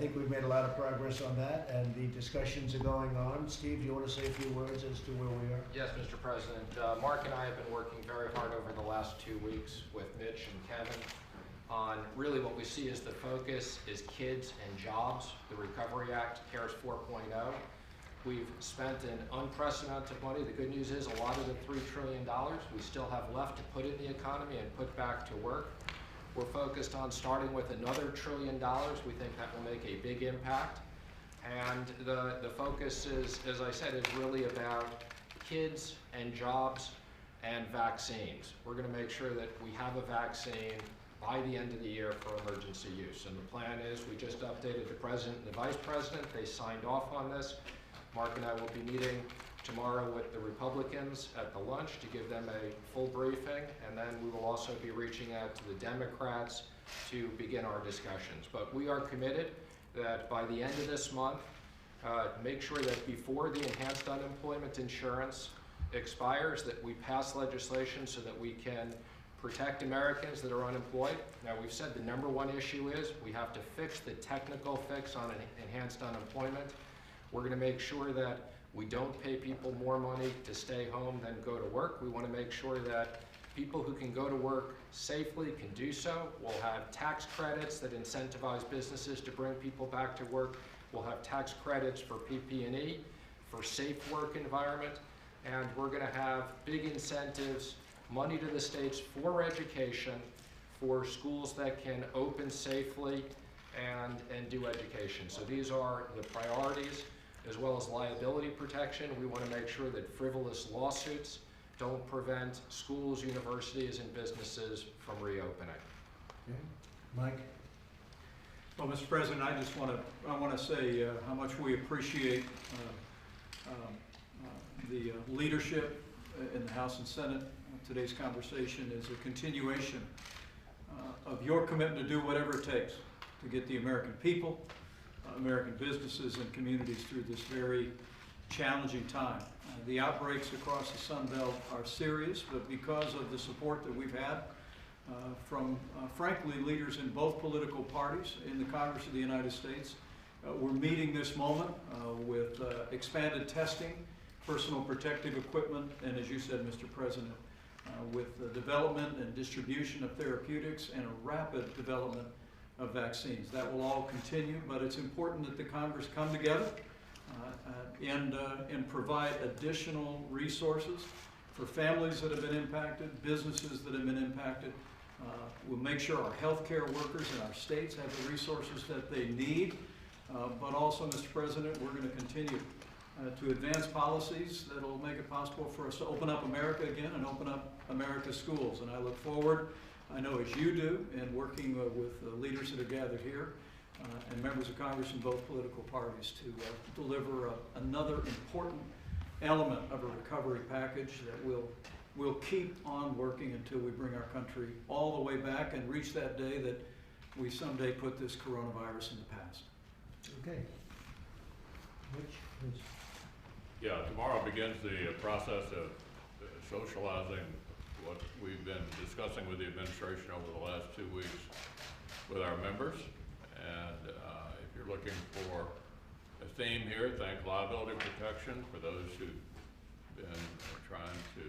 think we've made a lot of progress on that, and the discussions are going on. Steve, do you want to say a few words as to where we are? Yes, Mr. President. Mark and I have been working very hard over the last 2 weeks with Mitch and Kevin on really what we see as the focus is kids and jobs. The Recovery Act, CARES 4.0. We've spent an unprecedented money. The good news is a lot of the $3 trillion we still have left to put in the economy and put back to work. We're focused on starting with another $1 trillion. We think that will make a big impact. And the focus is, as I said, is really about kids and jobs and vaccines. We're going to make sure that we have a vaccine by the end of the year for emergency use. And the plan is, we just updated the President and the Vice President. They signed off on this. Mark and I will be meeting tomorrow with the Republicans at the lunch to give them a full briefing, and then we will also be reaching out to the Democrats to begin our discussions. But we are committed that by the end of this month, make sure that before the enhanced unemployment insurance expires, that we pass legislation so that we can protect Americans that are unemployed. Now, we've said the #1 issue is we have to fix the technical fix on enhanced unemployment. We're going to make sure that we don't pay people more money to stay home than go to work. We want to make sure that people who can go to work safely can do so. We'll have tax credits that incentivize businesses to bring people back to work. We'll have tax credits for PP&E, for safe work environment, and we're going to have big incentives, money to the states for education, for schools that can open safely and do education. So these are the priorities, as well as liability protection. We want to make sure that frivolous lawsuits don't prevent schools, universities, and businesses from reopening. Okay. Mike? Well, Mr. President, I want to say how much we appreciate the leadership in the House and Senate. Today's conversation is a continuation of your commitment to do whatever it takes to get the American people, American businesses and communities through this very challenging time. The outbreaks across the Sun Belt are serious, but because of the support that we've had from, frankly, leaders in both political parties in the Congress of the United States, we're meeting this moment with expanded testing, personal protective equipment, and as you said, Mr. President, with the development and distribution of therapeutics and a rapid development of vaccines. That will all continue, but it's important that the Congress come together and provide additional resources for families that have been impacted, businesses that have been impacted. We'll make sure our healthcare workers in our states have the resources that they need, but also, Mr. President, we're going to continue to advance policies that will make it possible for us to open up America again and open up America's schools. And I look forward, I know as you do, in working with leaders that are gathered here and members of Congress in both political parties to deliver another important element of a recovery package that will keep on working until we bring our country all the way back and reach that day that we someday put this coronavirus in the past. Okay. Mitch, please. Yeah, tomorrow begins the process of socializing what we've been discussing with the administration over the last 2 weeks with our members. And if you're looking for a theme here, think liability protection for those who've been trying to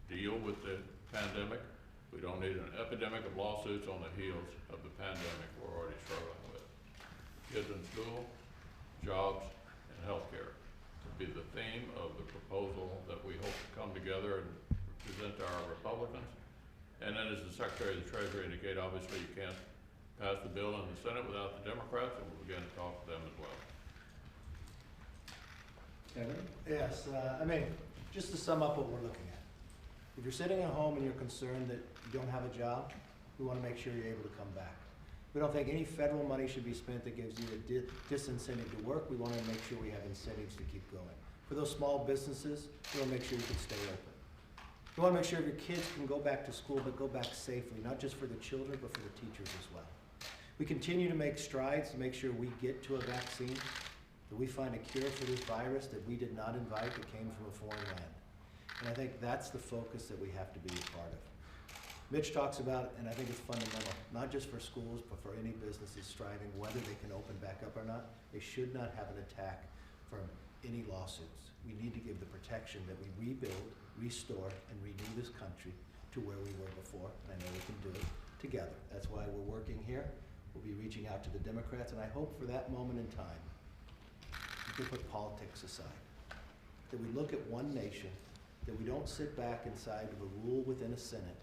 deal with the pandemic. We don't need an epidemic of lawsuits on the heels of the pandemic we're already struggling with. Kids in school, jobs, and healthcare would be the theme of the proposal that we hope to come together and present to our Republicans. And then, as the Secretary of the Treasury indicated, obviously you can't pass the bill in the Senate without the Democrats, and we'll begin to talk to them as well. Kevin? Yes, I mean, just to sum up what we're looking at. If you're sitting at home and you're concerned that you don't have a job, we want to make sure you're able to come back. We don't think any federal money should be spent that gives you a disincentive to work. We want to make sure we have incentives to keep going. For those small businesses, we want to make sure you can stay open. We want to make sure your kids can go back to school, but go back safely, not just for the children, but for the teachers as well. We continue to make strides to make sure we get to a vaccine, that we find a cure for this virus that we did not invite, that came from a foreign land. And I think that's the focus that we have to be a part of. Mitch talks about, and I think it's fundamental, not just for schools, but for any businesses striving, whether they can open back up or not, they should not have an attack from any lawsuits. We need to give the protection that we rebuild, restore, and renew this country to where we were before, and I know we can do it together. That's why we're working here. We'll be reaching out to the Democrats, and I hope for that moment in time, we can put politics aside. That we look at one nation, that we don't sit back inside of a rule within a Senate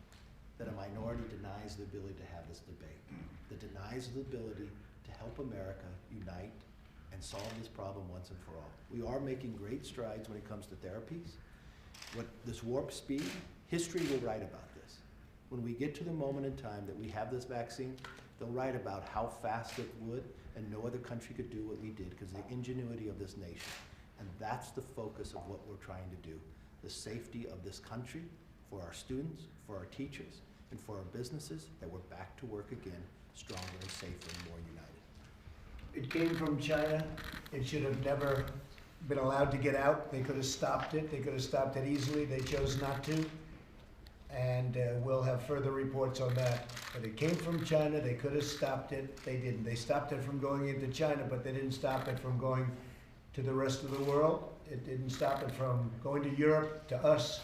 that a minority denies the ability to have this debate, that denies the ability to help America unite and solve this problem once and for all. We are making great strides when it comes to therapies. What this warp speed, history will write about this. When we get to the moment in time that we have this vaccine, they'll write about how fast it would, and no other country could do what we did because of the ingenuity of this nation. And that's the focus of what we're trying to do. The safety of this country, for our students, for our teachers, and for our businesses, that we're back to work again, stronger and safer and more united. It came from China. It should have never been allowed to get out. They could have stopped it. They could have stopped it easily. They chose not to. And we'll have further reports on that. But it came from China. They could have stopped it. They didn't. They stopped it from going into China, but they didn't stop it from going to the rest of the world. It didn't stop it from going to Europe, to us.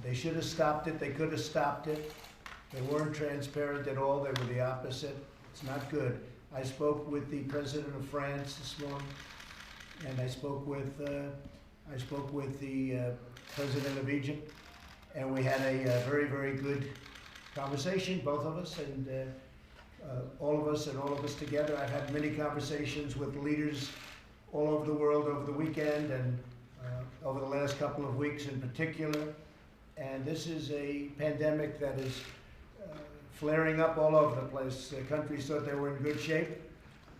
They should have stopped it. They could have stopped it. They weren't transparent at all. They were the opposite. It's not good. I spoke with the president of France this morning, and I spoke with the president of Egypt, and we had a very, very good conversation, both of us, and all of us together. I've had many conversations with leaders all over the world over the weekend and over the last couple of weeks in particular. And this is a pandemic that is flaring up all over the place. Countries thought they were in good shape,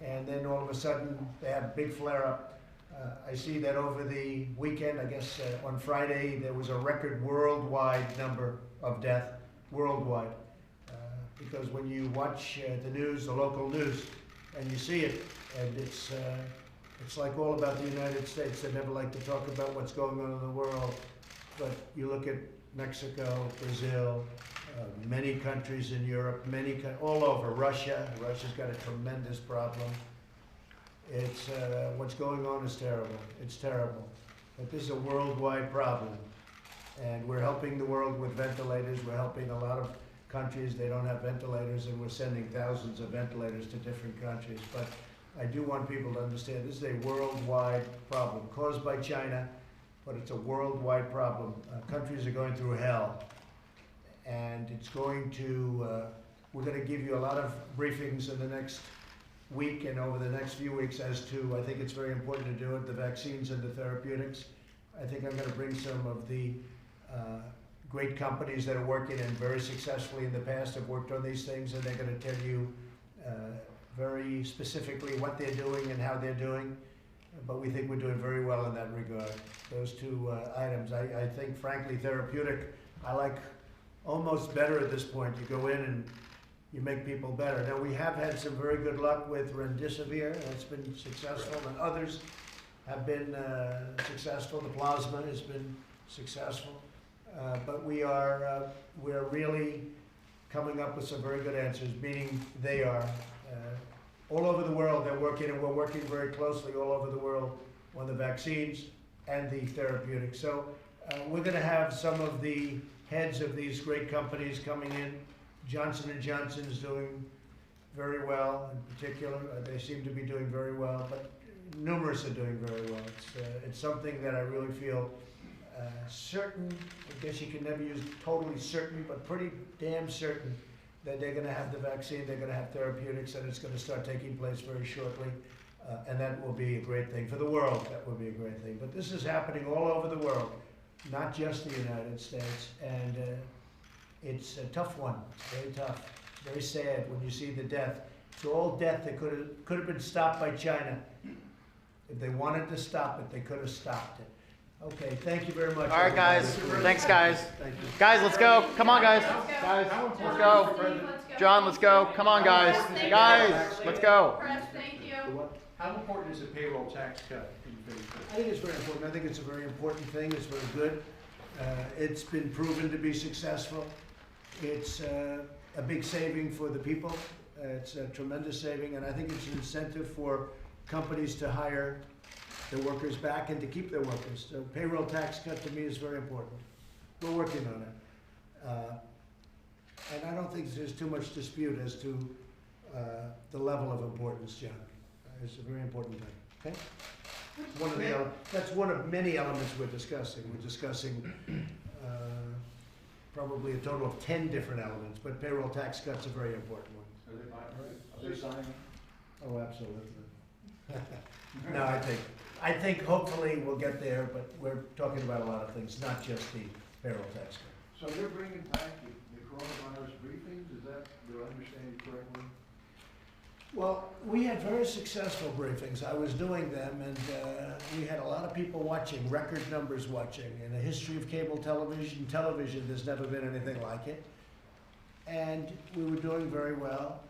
and then all of a sudden they had a big flare-up. I see that over the weekend, I guess on Friday, there was a record worldwide number of deaths, worldwide. Because when you watch the news, the local news, and you see it, and it's like all about the United States. They never like to talk about what's going on in the world, but you look at Mexico, Brazil, many countries in Europe, all over. Russia. Russia's got a tremendous problem. It's what's going on is terrible. It's terrible. But this is a worldwide problem, and we're helping the world with ventilators. We're helping a lot of countries. They don't have ventilators, and we're sending thousands of ventilators to different countries. But I do want people to understand this is a worldwide problem caused by China, but it's a worldwide problem. Countries are going through hell, and it's going to, we're going to give you a lot of briefings in the next week and over the next few weeks as to, I think it's very important to do it, the vaccines and the therapeutics. I think I'm going to bring some of the great companies that are working and very successfully in the past have worked on these things, and they're going to tell you very specifically what they're doing and how they're doing. But we think we're doing very well in that regard. Those two items. I think, frankly, therapeutic, I like almost better at this point. You go in and you make people better. Now, we have had some very good luck with remdesivir, and it's been successful, and others have been successful. The plasma has been successful. But we're really coming up with some very good answers, meaning they are. All over the world they're working, and we're working very closely all over the world on the vaccines and the therapeutics. So we're going to have some of the heads of these great companies coming in. Johnson & Johnson is doing very well in particular. They seem to be doing very well, but numerous are doing very well. It's something that I really feel certain, I guess you can never use totally certain, but pretty damn certain that they're going to have the vaccine, they're going to have therapeutics, and it's going to start taking place very shortly. And that will be a great thing for the world. That will be a great thing. But this is happening all over the world, not just the United States. And it's a tough one. It's very tough. It's very sad when you see the death. It's all death that could have been stopped by China. If they wanted to stop it, they could have stopped it. Okay, thank you very much. All right, guys. Thanks, guys. Thank you. Guys, let's go. Come on, guys. Guys, let's go. John, let's go. Come on, guys. Guys, let's go. Thank you. How important is a payroll tax cut in phase two? I think it's very important. I think it's a very important thing. It's very good. It's been proven to be successful. It's a big saving for the people. It's a tremendous saving, and I think it's an incentive for companies to hire their workers back and to keep their workers. So payroll tax cut to me is very important. We're working on it. And I don't think there's too much dispute as to the level of importance, John. It's a very important thing, okay? That's one of many elements we're discussing. We're discussing probably a total of 10 different elements, but payroll tax cut's a very important one. Are they signing? Oh, absolutely. No, I think hopefully we'll get there, but we're talking about a lot of things, not just the payroll tax cut. So you're bringing back the coronavirus briefings, is that, do I understand you correctly? Well, we had very successful briefings. I was doing them, and we had a lot of people watching, record numbers watching. In the history of cable television, there's never been anything like it. And we were doing very well,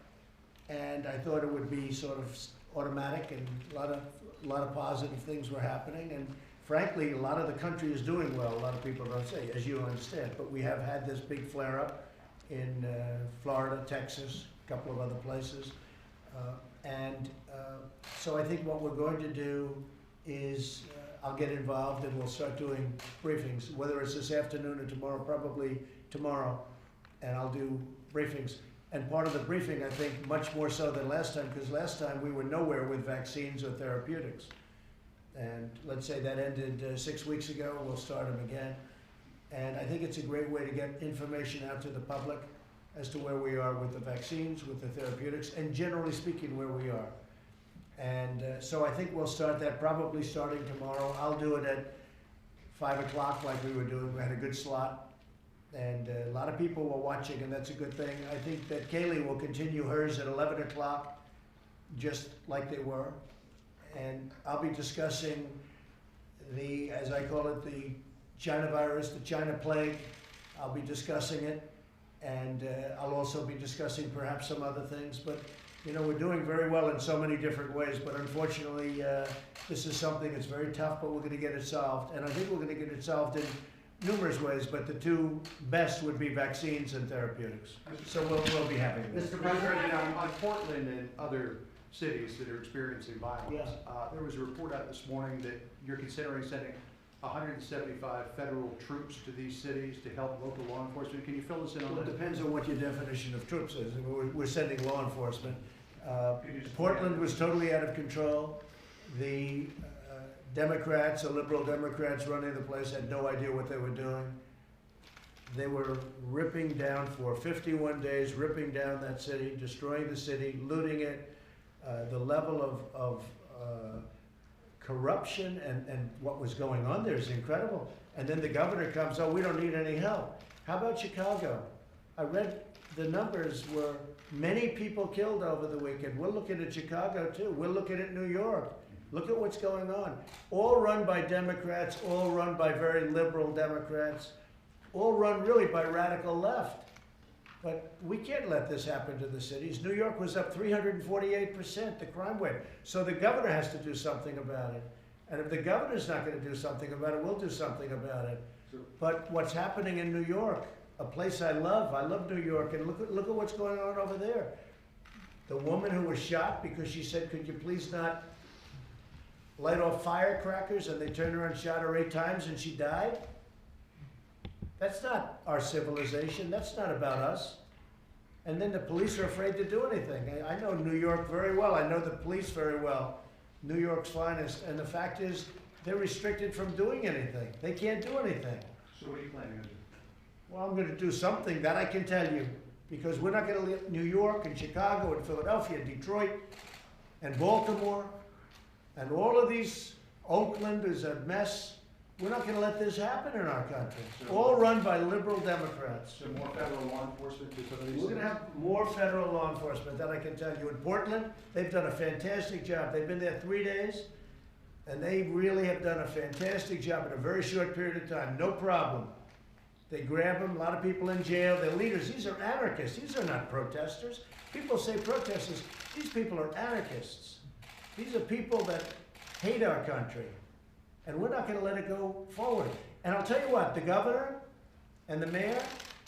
and I thought it would be sort of automatic, and a lot of positive things were happening. And frankly, a lot of the country is doing well. A lot of people don't say, as you understand. But we have had this big flare-up in Florida, Texas, a couple of other places. So I think what we're going to do is I'll get involved and we'll start doing briefings, whether it's this afternoon or tomorrow, probably tomorrow, and I'll do briefings. And part of the briefing, I think, much more so than last time, because last time we were nowhere with vaccines or therapeutics. And let's say that ended 6 weeks ago, we'll start them again. And I think it's a great way to get information out to the public as to where we are with the vaccines, with the therapeutics, and generally speaking, where we are. And so I think we'll start that probably starting tomorrow. I'll do it at 5 o'clock like we were doing. We had a good slot. And a lot of people were watching, and that's a good thing. I think that Kaylee will continue hers at 11 o'clock, just like they were. And I'll be discussing the, as I call it, the China virus, the China plague. I'll be discussing it. And I'll also be discussing perhaps some other things. But, you know, we're doing very well in so many different ways. But unfortunately, this is something that's very tough, but we're going to get it solved. And I think we're going to get it solved in numerous ways, but the two best would be vaccines and therapeutics. So we'll be having this. Mr. President, on Portland and other cities that are experiencing violence, there was a report out this morning that you're considering sending 175 federal troops to these cities to help local law enforcement. Can you fill us in on Well, it that? depends on what your definition of troops is. We're sending law enforcement. Portland was totally out of control. The Democrats, the liberal Democrats running the place, had no idea what they were doing. They were ripping down for 51 days, ripping down that city, destroying the city, looting it. The level of corruption and what was going on there is incredible. And then the governor comes, oh, we don't need any help. How about Chicago? I read the numbers were many people killed over the weekend. We're looking at Chicago too. We're looking at New York. Look at what's going on. All run by Democrats, all run by very liberal Democrats, all run really by radical left. But we can't let this happen to the cities. New York was up 348%, the crime rate. So the governor has to do something about it. And if the governor's not going to do something about it, we'll do something about it. But what's happening in New York, a place I love New York, and look at what's going on over there. The woman who was shot because she said, could you please not light off firecrackers, and they turned around and shot her 8 times and she died? That's not our civilization. That's not about us. And then the police are afraid to do anything. I know New York very well. I know the police very well. New York's finest. And the fact is, they're restricted from doing anything. They can't do anything. So what are you planning to do? Well, I'm going to do something that I can tell you, because we're not going to let New York and Chicago and Philadelphia, Detroit and Baltimore and all of these, Oakland is a mess. We're not going to let this happen in our country. All run by liberal Democrats. So more federal law enforcement to some of these We're going to have more federal law enforcement, that I can tell you. In Portland, they've done a fantastic job. They've been there 3 days, and they really have done a fantastic job in a very short period of time. No problem. They grab them, a lot of people in jail. They're leaders. These are anarchists. These are not protesters. People say protesters. These people are anarchists. These are people that hate our country. And we're not going to let it go forward. And I'll tell you what, the governor and the mayor,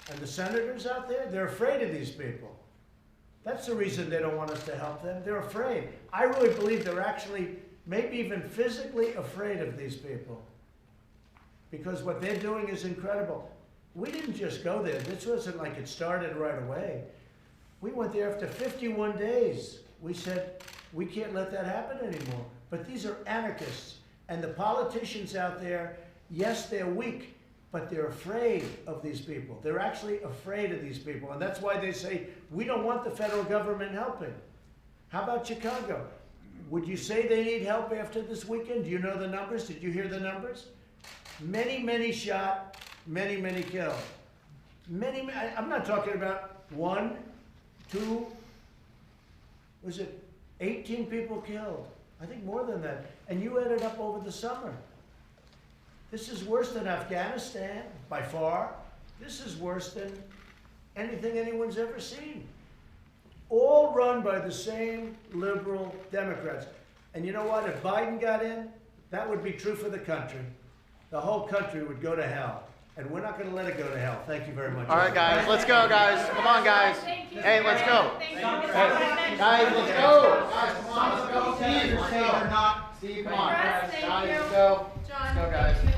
And the senators out there, they're afraid of these people. That's the reason they don't want us to help them. They're afraid. I really believe they're actually maybe even physically afraid of these people. Because what they're doing is incredible. We didn't just go there. This wasn't like it started right away. We went there after 51 days. We said, we can't let that happen anymore. But these are anarchists. And the politicians out there, yes, they're weak, but they're afraid of these people. They're actually afraid of these people. And that's why they say, we don't want the federal government helping. How about Chicago? Would you say they need help after this weekend? Do you know the numbers? Did you hear the numbers? Many, many shot, many, many killed. I'm not talking about 1, 2, was it 18 people killed? I think more than that. And you added up over the summer. This is worse than Afghanistan, by far. This is worse than anything anyone's ever seen. All run by the same liberal Democrats. And you know what? If Biden got in, that would be true for the country. The whole country would go to hell. And we're not going to let it go to hell. Thank you very much. All right, guys, let's go, guys. Come on, guys. Hey, let's go. Hey, guys, let's go. Guys, come on, let's go. Steve, or not. Steve, come on. Guys, let's go. Let's go, guys.